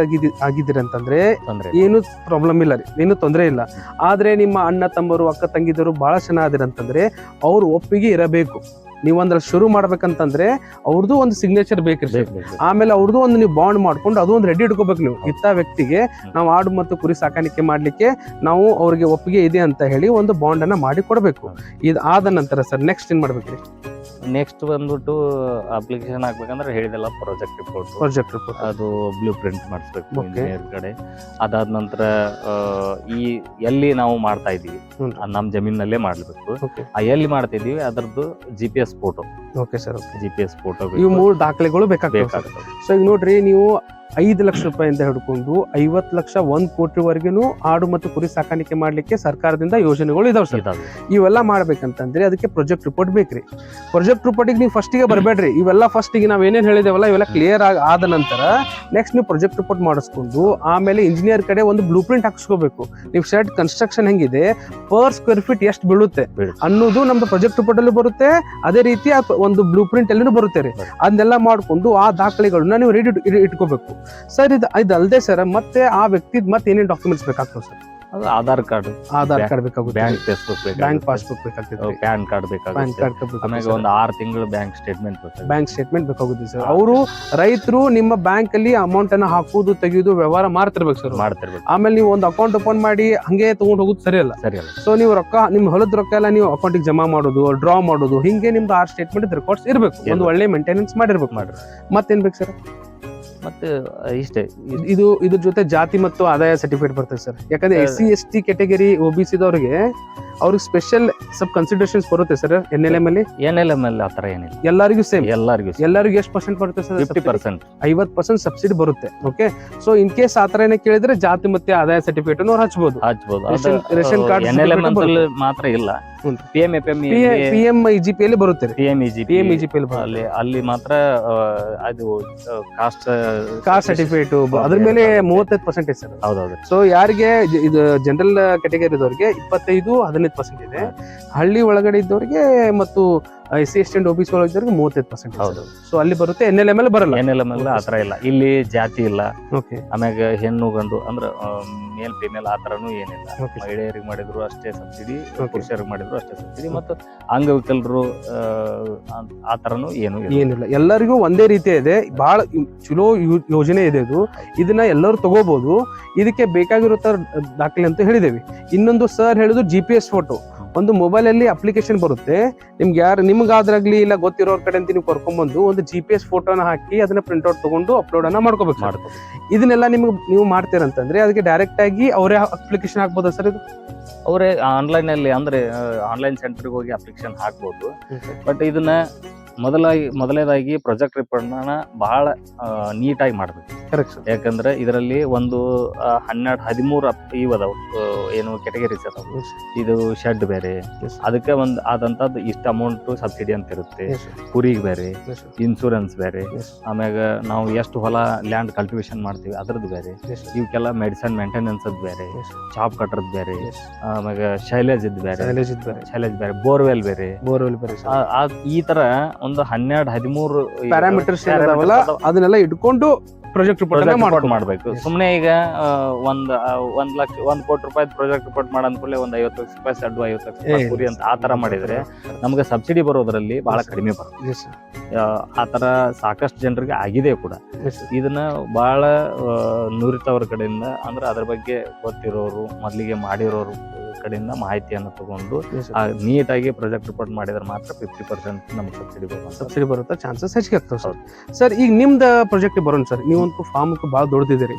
ಆಗಿದ್ದೀರಿ ಅಂತಂದ್ರೆ ಏನು ಪ್ರಾಬ್ಲಮ್ ಇಲ್ಲ ರೀ, ಏನು ತೊಂದರೆ ಇಲ್ಲ. ಆದ್ರೆ ನಿಮ್ಮ ಅಣ್ಣ ತಮ್ಮರು, ಅಕ್ಕ ತಂಗಿದರು ಬಹಳ ಚೆನ್ನಾಗಿದ್ದೀರಿ ಅಂತಂದ್ರೆ ಅವ್ರ ಒಪ್ಪಿಗೆ ಇರಬೇಕು. ನೀವು ಅಂದ್ರೆ ಶುರು ಮಾಡ್ಬೇಕಂತಂದ್ರೆ ಅವ್ರದ್ದು ಒಂದು ಸಿಗ್ನೇಚರ್ ಬೇಕ್ರಿ. ಆಮೇಲೆ ಅವ್ರದ್ದು ಒಂದು ನೀವು ಬಾಂಡ್ ಮಾಡ್ಕೊಂಡು ಅದು ಒಂದು ರೆಡಿ ಇಟ್ಕೋಬೇಕು. ನೀವು ಇಂಥ ವ್ಯಕ್ತಿಗೆ ನಾವು ಆಡು ಮತ್ತು ಕುರಿ ಸಾಕಾಣಿಕೆ ಮಾಡ್ಲಿಕ್ಕೆ ನಾವು ಅವ್ರಿಗೆ ಒಪ್ಪಿಗೆ ಇದೆ ಅಂತ ಹೇಳಿ ಒಂದು ಬಾಂಡ್ ಅನ್ನ ಮಾಡಿ ಕೊಡ್ಬೇಕು. ಇದು ಆದ ನಂತರ ಸರ್ ನೆಕ್ಸ್ಟ್ ಏನ್ ಮಾಡ್ಬೇಕ್ರಿ? ನೆಕ್ಸ್ಟ್ ಬಂದ್ಬಿಟ್ಟು ಅಪ್ಲಿಕೇಶನ್ ಹಾಕ್ಬೇಕಂದ್ರೆ ಹೇಳಿದೆಲ್ಲ ಪ್ರಾಜೆಕ್ಟ್ ರಿಪೋರ್ಟ್ ಅದು ಬ್ಲೂ ಪ್ರಿಂಟ್ ಮಾಡಿಸ್ಬೇಕು ಇಂಜಿನಿಯರ್ ಕಡೆ. ಅದಾದ ನಂತರ ಈ ಎಲ್ಲಿ ನಾವು ಮಾಡ್ತಾ ಇದೀವಿ ನಮ್ಮ ಜಮೀನಲ್ಲೇ ಮಾಡ್ಬೇಕು. ಎಲ್ಲಿ ಮಾಡ್ತಾ ಇದೀವಿ ಅದರದ್ದು GPS photo. Okay sir. GPS photo, ಇವು 3 ದಾಖಲೆಗಳು ಬೇಕಾಗ್ತವೆ. ಸೊ ಈಗ ನೋಡ್ರಿ, ನೀವು 5 ಲಕ್ಷ ರೂಪಾಯಿಂದ ಹಿಡ್ಕೊಂಡು 50 ಲಕ್ಷ 1 ಕೋಟಿವರೆಗೂ ಆಡು ಮತ್ತು ಕುರಿ ಸಾಕಾಣಿಕೆ ಮಾಡ್ಲಿಕ್ಕೆ ಸರ್ಕಾರದಿಂದ ಯೋಜನೆಗಳು ಇದಾವೆ ಸರ್. ಇವೆಲ್ಲ ಮಾಡ್ಬೇಕಂತಂದ್ರೆ ಅದಕ್ಕೆ ಪ್ರಾಜೆಕ್ಟ್ ರಿಪೋರ್ಟ್ ಬೇಕ್ರಿ. ಪ್ರಾಜೆಕ್ಟ್ ರಿಪೋರ್ಟಿಗೆ ನೀವು ಫಸ್ಟಿಗೆ ಬರಬೇಡ್ರಿ. ಇವೆಲ್ಲ ಫಸ್ಟಿಗೆ ನಾವ್ ಏನೇನ್ ಹೇಳಿದೇವಲ್ಲ ಇವೆಲ್ಲ ಕ್ಲಿಯರ್ ಆದ ನಂತರ ನೆಕ್ಸ್ಟ್ ನೀವು ಪ್ರಾಜೆಕ್ಟ್ ರಿಪೋರ್ಟ್ ಮಾಡಿಸ್ಕೊಂಡು ಆಮೇಲೆ ಇಂಜಿನಿಯರ್ ಕಡೆ ಒಂದು ಬ್ಲೂ ಪ್ರಿಂಟ್ ಹಾಕಿಸ್ಕೋಬೇಕು. ನೀವು ಶೆಡ್ ಕನ್ಸ್ಟ್ರಕ್ಷನ್ ಹೆಂಗಿದೆ, ಪರ್ ಸ್ಕ್ವೇರ್ ಫೀಟ್ ಎಷ್ಟು ಬೀಳುತ್ತೆ ಅನ್ನೋದು ನಮ್ದು ಪ್ರಾಜೆಕ್ಟ್ ರಿಪೋರ್ಟ್ ಅಲ್ಲಿ ಬರುತ್ತೆ. ಅದೇ ರೀತಿ ಒಂದು ಬ್ಲೂ ಪ್ರಿಂಟ್ ಎಲ್ಲೂ ಬರುತ್ತೆ ರೀ. ಅದನ್ನೆಲ್ಲ ಮಾಡ್ಕೊಂಡು ಆ ದಾಖಲೆಗಳನ್ನ ನೀವು ರೆಡಿ ಇಟ್ಕೋಬೇಕು ಸರ್. ಇದಲ್ಲದೆ ಸರ್ ಮತ್ತೆ ಆ ವ್ಯಕ್ತಿದ್ ಮತ್ತೆ ಏನೇನು ಡಾಕ್ಯುಮೆಂಟ್ಸ್ ಬೇಕಾಗ್ತವೆ ಸರ್? ಆಧಾರ್ ಕಾರ್ಡ್ ಬೇಕಾಗುತ್ತೆ, ಬ್ಯಾಂಕ್ ಪಾಸ್ಬುಕ್ ಬೇಕಾಗ್ತದೆ, ಪ್ಯಾನ್ ಕಾರ್ಡ್ ಬೇಕಾಗುತ್ತೆ, ಆಮೇಲೆ ಒಂದು 6 ತಿಂಗಳು ಬ್ಯಾಂಕ್ ಸ್ಟೇಟ್ಮೆಂಟ್ ಬೇಕಾಗುತ್ತೆ ಸರ್. ಅವರು ರೈತರು ನಿಮ್ಮ ಬ್ಯಾಂಕ್ ಅಲ್ಲಿ ಅಮೌಂಟ್ ಅನ್ನ ಹಾಕುದು ತೆಗೆಯುವುದು ವ್ಯವಹಾರ ಮಾಡ್ತಿರ್ಬೇಕು ಸರ್. ಆಮೇಲೆ ನೀವು ಒಂದು ಅಕೌಂಟ್ ಓಪನ್ ಮಾಡಿ ಹಂಗೆ ತಗೊಂಡು ಹೋಗುದು ಸರಿಯಲ್ಲ. ಸೊ ನೀವು ರೊಕ್ಕ, ನಿಮ್ ಹೊಲದ ರೊಕ್ಕ ಎಲ್ಲ ನೀವು ಅಕೌಂಟಿಗೆ ಜಮಾ ಮಾಡೋದು, ಡ್ರಾ ಮಾಡೋದು, ಹಿಂಗೆ ನಿಮ್ದು 6 ಸ್ಟೇಟ್ಮೆಂಟ್ ರೆಕಾರ್ಡ್ಸ್ ಇರ್ಬೇಕು. ಒಂದು ಒಳ್ಳೆ ಮೇಂಟೆನೆನ್ಸ್ ಮಾಡಿರ್ಬೇಕು. ಮತ್ತೇನ್ ಬೇಕು ಸರ್? ಮತ್ತೆ ಇಷ್ಟೇ. ಇದ್ರ ಜೊತೆ ಜಾತಿ ಮತ್ತು ಆದಾಯ ಸರ್ಟಿಫಿಕೇಟ್ ಬರ್ತದೆ ಸರ್. ಯಾಕಂದ್ರೆ SC ST ಕ್ಯಾಟಗರಿ OBC ದವ್ರಿಗೆ ಅವ್ರಿಗೆ ಸ್ಪೆಷಲ್ ಸಬ್ ಕನ್ಸಿಡರೇಷನ್ಸ್ ಬರುತ್ತೆ ಸರ್. NLM ಅಲ್ಲಿ ಆತರ ಏನಿಲ್ಲ, ಎಲ್ಲರಿಗೂ ಸೇಮ್. ಎಲ್ಲರಿಗೂ ಎಷ್ಟು ಪರ್ಸೆಂಟ್ ಬರುತ್ತೆ ಸರ್? 50%. 50% ಸಬ್ಸಿಡಿ ಬರುತ್ತೆ. ಓಕೆ. ಸೊ ಇನ್ ಕೇಸ್ ಆತರ ಏನೇ ಕೇಳಿದ್ರೆ ಜಾತಿ ಮತ್ತೆ ಆದಾಯ ಸರ್ಟಿಫಿಕೇಟ್ ಅವ್ರು ಹಚ್ಬೋದು. ರೇಷನ್ ಕಾರ್ಡ್ ಮಾತ್ರ ಇಲ್ಲ, PMEGP ಅಲ್ಲಿ ಬರುತ್ತೆ. ಅಲ್ಲಿ ಮಾತ್ರ ಅದು ಕಾಸ್ಟ್ ಸರ್ಟಿಫಿಕೇಟ್ ಅದ್ರ ಮೇಲೆ 35% ಸರ್. ಹೌದೌದು. ಸೊ ಯಾರಿಗೆ ಇದು ಜನರಲ್ ಕ್ಯಾಟಗರಿ ಇದ್ದವ್ರಿಗೆ 25-15% ಇದೆ. ಹಳ್ಳಿ ಒಳಗಡೆ ಇದ್ದವ್ರಿಗೆ ಮತ್ತು SC ST OBC ಒಳಗಿದ್ದವ್ರಿಗೆ 35%. ಹೌದು. ಸೊ ಅಲ್ಲಿ ಬರುತ್ತೆ, NLM ಬರಲ್ಲ. NLM ಆತರ ಇಲ್ಲ, ಇಲ್ಲಿ ಜಾತಿ ಇಲ್ಲ. ಓಕೆ. ಆಮ್ಯಾಗ ಹೆಣ್ಣು ಗಂಡು ಅಂದ್ರ ಮೇಲ್ ಫಿಮೇಲ್ ಆತರನು ಏನಿಲ್ಲ. Okay. ಮಹಿಳೆಯರಿಗೆ ಮಾಡಿದ್ರು ಅಷ್ಟೇ ಸಬ್ಸಿಡಿ, ಪುರುಷರಿಗೆ ಮಾಡಿದ್ರು ಅಷ್ಟೇ ಸಬ್ಸಿಡಿ, ಮತ್ತು ಅಂಗವಿಕಲರು ಆತರನು ಏನಿಲ್ಲ, ಎಲ್ಲರಿಗೂ ಒಂದೇ ರೀತಿ ಇದೆ. ಬಹಳ ಚಲೋ ಯೋಜನೆ ಇದೆ ಇದು. ಇದನ್ನ ಎಲ್ಲರೂ ತಗೋಬಹುದು. ಇದಕ್ಕೆ ಬೇಕಾಗಿರೋ ದಾಖಲೆ ಅಂತ ಹೇಳಿದೇವಿ. ಇನ್ನೊಂದು ಸರ್ ಹೇಳಿದ್ರು GPS ಫೋಟೋ. ಒಂದು ಮೊಬೈಲ್ ಅಲ್ಲಿ ಅಪ್ಲಿಕೇಶನ್ ಬರುತ್ತೆ, ನಿಮ್ಗೆ ನಿಮ್ಗಾದ್ರಾಗ್ಲಿ ಇಲ್ಲ ಗೊತ್ತಿರೋರ್ ಕಡೆ ಅಂತ ನೀವು ಕರ್ಕೊಂಡ್ಬಂದು ಒಂದು GPS ಫೋಟೋನ ಹಾಕಿ ಅದನ್ನ ಪ್ರಿಂಟ್ಔಟ್ ತಗೊಂಡು ಅಪ್ಲೋಡ್ ಅನ್ನ ಮಾಡ್ಕೋಬೇಕು. ಇದನ್ನೆಲ್ಲ ನೀವು ಮಾಡ್ತೀರಂತಂದ್ರೆ ಅದಕ್ಕೆ ಡೈರೆಕ್ಟ್ ಆಗಿ ಅವರೇ ಅಪ್ಲಿಕೇಶನ್ ಹಾಕ್ಬೋದಾ ಸರ್? ಇದು ಅವರೇ ಆನ್ಲೈನ್ ಅಲ್ಲಿ, ಅಂದ್ರೆ ಆನ್ಲೈನ್ ಸೆಂಟರ್ಗೆ ಹೋಗಿ ಅಪ್ಲಿಕೇಶನ್ ಹಾಕ್ಬೋದು. ಬಟ್ ಇದನ್ನ ಮೊದಲೇದಾಗಿ ಪ್ರಾಜೆಕ್ಟ್ ರಿಪೋರ್ಟ್ ಬಹಳ ನೀಟಾಗಿ ಮಾಡ್ಬೇಕು. ಯಾಕಂದ್ರೆ ಇದರಲ್ಲಿ ಒಂದು 12-13 ಇದಾವ, ಏನು ಕೆಟಗರೀಸ್ ಅದಾವ. ಇದು ಶೆಡ್ ಬೇರೆ, ಅದಕ್ಕೆ ಒಂದು ಆದಂತದ್ದು ಇಷ್ಟ ಅಮೌಂಟ್ ಸಬ್ಸಿಡಿ ಅಂತ ಇರುತ್ತೆ. ಕುರಿಗೆ ಬೇರೆ, ಇನ್ಶೂರೆನ್ಸ್ ಬೇರೆ, ಆಮ್ಯಾಗ ನಾವು ಎಷ್ಟು ಹೊಲ ಲ್ಯಾಂಡ್ ಕಲ್ಟಿವೇಶನ್ ಮಾಡ್ತೀವಿ ಅದ್ರದ್ದು ಬೇರೆ, ಇವಕ್ಕೆಲ್ಲ ಮೆಡಿಸನ್ ಮೇಂಟೆನೆನ್ಸ್ ಅದ್ ಬೇರೆ, ಚಾಪ್ ಕಟ್ರದ್ ಬೇರೆ, ಆಮ್ಯಾಗ ಶೈಲೇಜ್ ಬೇರೆ, ಬೋರ್ವೆಲ್ ಬೇರೆ. ಈ ತರ ಒಂದು 12-13 ಪ್ಯಾರಾಮೀಟರ್ಸ್ ಅದನ್ನೆಲ್ಲ ಇಟ್ಕೊಂಡು ಪ್ರಾಜೆಕ್ಟ್ ರಿಪೋರ್ಟ್ ಮಾಡ್ಬೇಕು. ಸುಮ್ನೆ ಈಗ 1 ಕೋಟಿ ರೂಪಾಯಿ ಪ್ರಾಜೆಕ್ಟ್ ರಿಪೋರ್ಟ್ ಮಾಡಂದ್ಕೂಡಲೇ ಒಂದು 50 ಲಕ್ಷ ರೂಪಾಯಿ ಸಡ್ಡು, 50 ಲಕ್ಷ ರೂಪಾಯಿ ಕುರಿ ಅಂತ ಆತರ ಮಾಡಿದ್ರೆ ನಮ್ಗೆ ಸಬ್ಸಿಡಿ ಬರೋದ್ರಲ್ಲಿ ಬಹಳ ಕಡಿಮೆ ಬರುತ್ತೆ. ಆತರ ಸಾಕಷ್ಟು ಜನರಿಗೆ ಆಗಿದೆ ಕೂಡ. ಇದನ್ನ ಬಹಳ ನುರಿತವ್ರ ಕಡೆಯಿಂದ, ಅಂದ್ರೆ ಅದ್ರ ಬಗ್ಗೆ ಗೊತ್ತಿರೋರು, ಮೊದ್ಲಿಗೆ ಮಾಡಿರೋರು ಕಡೆಯಿಂದ ಮಾಹಿತಿಯನ್ನು ತಗೊಂಡು ನೀಟಾಗಿ ಪ್ರಾಜೆಕ್ಟ್ ರಿಪೋರ್ಟ್ ಮಾಡಿದ್ರೆ ಮಾತ್ರ 50% ನಮ್ಗೆ ಸಬ್ಸಿಡಿ ಬರುತ್ತೆ. ಚಾನ್ಸಸ್ ಹೆಚ್ಚಿಗೆ ಆಗ್ತವೆ ಸರ್. ಈಗ ನಿಮ್ದು ಪ್ರಾಜೆಕ್ಟ್ ಬರೋಣ ಸರ್. ನೀವೊಂದು ಫಾರ್ಮ್ ಬಹಳ ದೊಡ್ಡದಿದ್ದೀರಿ.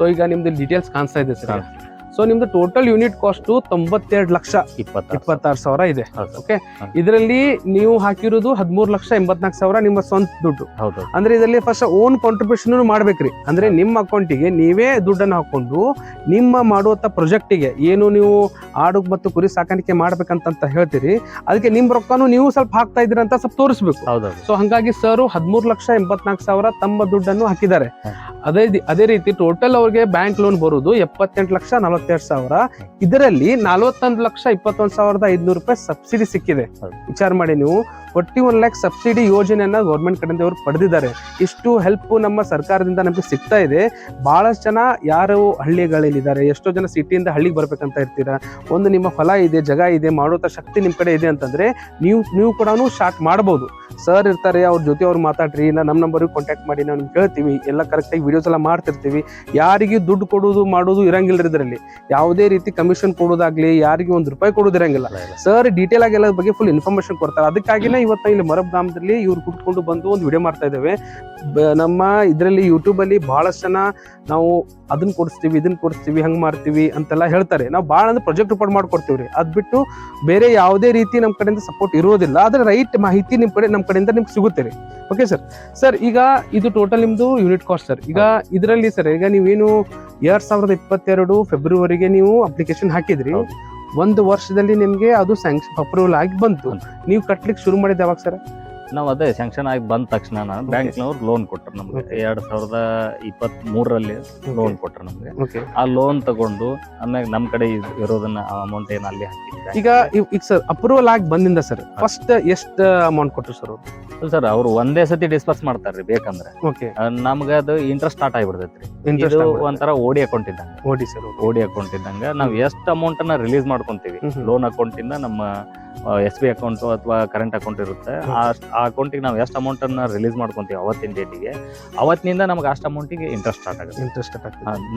ಸೊ ಈಗ ನಿಮ್ದು ಡೀಟೇಲ್ಸ್ ಕಾಣಿಸ್ತಾ ಇದೆ ಸರ್. ಸೊ ನಿಮ್ದು ಟೋಟಲ್ ಯೂನಿಟ್ ಕಾಸ್ಟ್ 92,26,000 ಇದೆ. ಓಕೆ. ಇದರಲ್ಲಿ ನೀವು ಹಾಕಿರೋದು 13,84,000 ನಿಮ್ಮ ಸ್ವಂತ ದುಡ್ಡು. ಅಂದ್ರೆ ಇದರಲ್ಲಿ ಫಸ್ಟ್ ಓನ್ ಕಾಂಟ್ರಿಬ್ಯೂಷನ್ ಮಾಡ್ಬೇಕ್ರಿ. ಅಂದ್ರೆ ನಿಮ್ಮ ಅಕೌಂಟಿಗೆ ನೀವೇ ದುಡ್ಡನ್ನು ಹಾಕೊಂಡು ನಿಮ್ಮ ಮಾಡುವಂತ ಪ್ರಾಜೆಕ್ಟಿಗೆ ಏನು ನೀವು ಆಡು ಮತ್ತು ಕುರಿ ಸಾಕಾಣಿಕೆ ಮಾಡ್ಬೇಕಂತ ಹೇಳ್ತೀರಿ, ಅದಕ್ಕೆ ನಿಮ್ ರೊಕ್ಕನು ನೀವು ಸ್ವಲ್ಪ ಹಾಕ್ತಾ ಇದ್ದೀರ ಅಂತ ಸ್ವಲ್ಪ ತೋರಿಸ್ಬೇಕು. ಸೊ ಹಂಗಾಗಿ ಸರ್ 13,84,000 ತಮ್ಮ ದುಡ್ಡನ್ನು ಹಾಕಿದ್ದಾರೆ. ಅದೇ ರೀತಿ ಟೋಟಲ್ ಅವ್ರಿಗೆ ಬ್ಯಾಂಕ್ ಲೋನ್ ಬರುವುದು 78,42,000. ಇದರಲ್ಲಿ 41,21,500 ರೂಪಾಯಿ ಸಬ್ಸಿಡಿ ಸಿಕ್ಕಿದೆ. ವಿಚಾರ ಮಾಡಿ ನೀವು, 41 lakh ಸಬ್ಸಿಡಿ ಯೋಜನೆಯನ್ನ ಗೌರ್ಮೆಂಟ್ ಕಡೆಯಿಂದ ಅವರು ಪಡೆದಿದ್ದಾರೆ. ಇಷ್ಟು ಹೆಲ್ಪ್ ನಮ್ಮ ಸರ್ಕಾರದಿಂದ ನಮಗೆ ಸಿಗ್ತಾ ಇದೆ. ಬಹಳಷ್ಟು ಜನ ಯಾರು ಹಳ್ಳಿಗಳಲ್ಲಿದ್ದಾರೆ, ಎಷ್ಟೋ ಜನ ಸಿಟಿಯಿಂದ ಹಳ್ಳಿಗೆ ಬರ್ಬೇಕಂತ ಇರ್ತೀರಾ. ಒಂದು ನಿಮ್ಮ ಹೊಲ ಇದೆ, ಜಾಗ ಇದೆ, ಮಾಡುವಂತ ಶಕ್ತಿ ನಿಮ್ ಕಡೆ ಇದೆ ಅಂತಂದ್ರೆ ನೀವು ಕೂಡ ಸ್ಟಾರ್ಟ್ ಮಾಡಬಹುದು. ಸರ್ ಇರ್ತಾರೆ, ಅವ್ರ ಜೊತೆ ಅವ್ರು ಮಾತಾಡ್ರಿ, ನಮ್ಮ ನಂಬರ್ಗೆ ಕಾಂಟ್ಯಾಕ್ಟ್ ಮಾಡಿ, ನಾವು ನಿಮ್ಗೆ ಕೇಳ್ತೀವಿ. ಎಲ್ಲ ಕರೆಕ್ಟಾಗಿ ವಿಡಿಯೋಸ್ ಎಲ್ಲ ಮಾಡ್ತಿರ್ತೀವಿ. ಯಾರಿಗೆ ದುಡ್ಡು ಕೊಡೋದು ಮಾಡೋದು ಇರಂಗಿಲ್ಲ ಇದರಲ್ಲಿ. ಯಾವುದೇ ರೀತಿ ಕಮಿಷನ್ ಕೊಡೋದಾಗ್ಲಿ, ಯಾರಿಗೆ ₹1 ಕೊಡೋದಿರಂಗಿಲ್ಲ. ಸರ್ ಡೀಟೇಲ್ ಆಗಿ ಎಲ್ಲ ಬಗ್ಗೆ ಫುಲ್ ಇನ್ಫಾರ್ಮೇಶನ್ ಕೊಡ್ತಾರೆ. ಅದಕ್ಕಾಗಿನೇ ಇವತ್ತು ಇಲ್ಲಿ ಮರಬ್ ಗ್ರಾಮದಲ್ಲಿ ಇವ್ರು ಕುಟ್ಕೊಂಡು ಬಂದು ಒಂದು ವಿಡಿಯೋ ಮಾಡ್ತಾ ಇದ್ದೇವೆ. ನಮ್ಮ ಇದರಲ್ಲಿ ಯೂಟ್ಯೂಬ್ ಅಲ್ಲಿ ಬಹಳಷ್ಟು ಜನ ನಾವು ಅದನ್ನ ಕೊಡಿಸ್ತೀವಿ, ಇದನ್ನ ಕೊಡಿಸ್ತೀವಿ, ಹಂಗ್ ಮಾಡ್ತೀವಿ ಅಂತೆಲ್ಲ ಹೇಳ್ತಾರೆ. ನಾವು ಭಾಳ ಅಂದ್ರೆ ಪ್ರಾಜೆಕ್ಟ್ ರಿಪೋರ್ಟ್ ಮಾಡ್ಕೊಡ್ತೀವ್ರಿ. ಅದ್ ಬಿಟ್ಟು ಬೇರೆ ಯಾವುದೇ ರೀತಿ ನಮ್ಮ ಕಡೆಯಿಂದ ಸಪೋರ್ಟ್ ಇರೋದಿಲ್ಲ. ಆದ್ರೆ ರೈಟ್ ಮಾಹಿತಿ ನಮ್ಮ ಕಡೆಯಿಂದ ನಿಮ್ಗೆ ಸಿಗುತ್ತೆ ರೀ. Okay sir. ಸರ್ ಈಗ ಇದು ಟೋಟಲ್ ನಿಮ್ದು ಯೂನಿಟ್ ಕಾಸ್ಟ್ ಸರ್. ಈಗ ಇದರಲ್ಲಿ ಸರ್ ಈಗ ನೀವೇನು 2022 ಫೆಬ್ರವರಿಗೆ ನೀವು ಅಪ್ಲಿಕೇಶನ್ ಹಾಕಿದ್ರಿ. 1 ವರ್ಷದಲ್ಲಿ ನಿಮ್ಗೆ ಅದು ಸ್ಯಾಂಕ್ಷನ್ ಅಪ್ರೂವಲ್ ಆಗಿ ಬಂತು. ನೀವು ಕಟ್ಲಿಕ್ಕೆ ಶುರು ಮಾಡಿದ ಯಾವಾಗ ಸರ್? ನಾವು ಅದೇ ಸ್ಯಾಂಕ್ಷನ್ ಆಗಿ ಬಂದ ತಕ್ಷಣ ಬ್ಯಾಂಕ್ನವ್ರು ಲೋನ್ ಕೊಟ್ಟರು ನಮ್ಗೆ. 2023ರಲ್ಲಿ ಲೋನ್ ಕೊಟ್ಟರು ನಮ್ಗೆ. ಆ ಲೋನ್ ತಗೊಂಡು ಆಮ್ಯಾಗ ನಮ್ ಕಡೆ ಇರೋದನ್ನ ಅಮೌಂಟ್ ಏನ್ ಅಲ್ಲಿ ಹಾಕಿದ್ರೆ ಈಗ ಸರ್ ಅಪ್ರೂವಲ್ ಆಗಿ ಬಂದಿಂದ ಸರ್ ಫಸ್ಟ್ ಎಷ್ಟು ಅಮೌಂಟ್ ಕೊಟ್ಟರು ಸರ್? ಸರ್ ಅವ್ರು ಒಂದೇ ಸತಿ ಡಿಸ್ಪರ್ಸ್ ಮಾಡ್ತಾರ್ರಿ ಬೇಕಂದ್ರೆ. ನಮ್ಗೆ ಅದು ಇಂಟ್ರೆಸ್ಟ್ ಸ್ಟಾರ್ಟ್ ಆಗಿಬಿಡ್ತೈತ್ರಿ. ಇದು ಒಂಥರ ಓಡಿ ಅಕೌಂಟ್ ಇದ್ದಂಗೆ. ಓಡಿ ಅಕೌಂಟ್ ಇದ್ದಂಗ ನಾವ್ ಎಷ್ಟು ಅಮೌಂಟ್ ಅನ್ನ ರಿಲೀಸ್ ಮಾಡ್ಕೊಂತೀವಿ ಲೋನ್ ಅಕೌಂಟ್ ಇಂದ, ನಮ್ಮ SB ಅಕೌಂಟ್ ಅಥವಾ ಕರೆಂಟ್ ಅಕೌಂಟ್ ಇರುತ್ತೆ, ಆ ಅಕೌಂಟಿಗೆ ನಾವು ಎಷ್ಟು ಅಮೌಂಟ್ ಅನ್ನ ರಿಲೀಸ್ ಮಾಡ್ಕೊಂತೀವಿ ಅವತ್ತಿನ ಡೇಟಿಗೆ, ಅವತ್ತಿನಿಂದ ನಮ್ಗೆ ಅಷ್ಟು ಅಮೌಂಟಿಗೆ ಇಂಟ್ರೆಸ್ಟ್ ಸ್ಟಾರ್ಟ್ ಆಗುತ್ತೆ.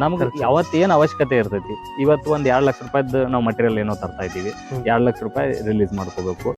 ನಮ್ಗೆ ಅವತ್ತೇನ್ ಅವಶ್ಯಕತೆ ಇರ್ತೈತಿ, ಇವತ್ತು ಒಂದ್ 2 ಲಕ್ಷ ರೂಪಾಯಿದ್ ನಾವು ಮಟೀರಿಯಲ್ ಏನೋ ತರ್ತಾ ಇದೀವಿ, 2 ಲಕ್ಷ ರೂಪಾಯಿ ರಿಲೀಸ್ ಮಾಡ್ಕೋಬೇಕು.